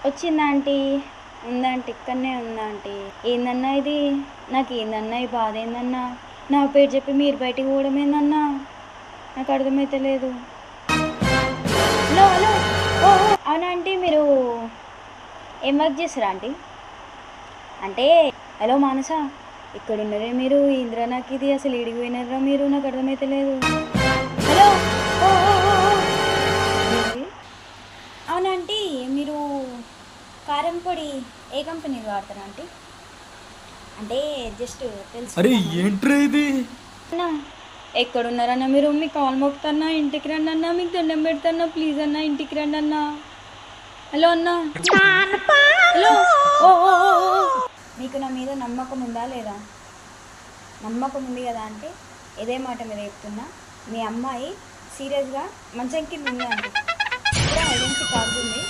వచ్చిందా ఆంటీ? ఉందా ఆంటీ? ఇక్కడనే ఉందా ఆంటీ? ఏందన్నా ఇది? నాకు ఏందన్నా ఈ బాధ? ఏందన్నా నా పేరు చెప్పి మీరు బయటికి పోవడం ఏందన్నా? నాకు అర్థమైతే లేదు. Hello hello. ఓ ఓ, అవునా ఆంటీ, మీరు ఏం వర్క్ చేస్తారా ఆంటీ? అంటే హలో మానస, ఇక్కడున్నరే మీరు? ఇంద్రా నాకు ఇది అసలు ఏడికి పోయినారా మీరు? నాకు అర్థమైతే లేదు. హలో. ఓ ఓ ఓ ఓ. ఏంటి? అవునా ఆంటీ, మీరు కారం పొడి ఏ కంపెనీది వాడతారా ఆంటీ? అంటే జస్ట్ అరే తెలుసుకుందామని. ఏంట్రా ఇది? అన్నా, ఎక్కడున్నారన్నా మీరు? మీ కాల్ మోపుతాన్నా, ఇంటికి రండి అన్నా, మీకు దండం పెడతాన్నా, ప్లీజ్ అన్నా ఇంటికి రండి అన్నా. హలో అన్నా. హలో. ఓ ఓ ఓ ఓ. మీకు నా మీద నమ్మకం ఉందా లేదా? నమ్మకం ఉంది కదా అంటే ఇదే మాట మీద చెప్తున్నా. మీ అమ్మాయి సీరియస్గా మంచం కింద ఉంది అంటే కూడా ఎమర్జెన్సీ కాల్ ఉంది.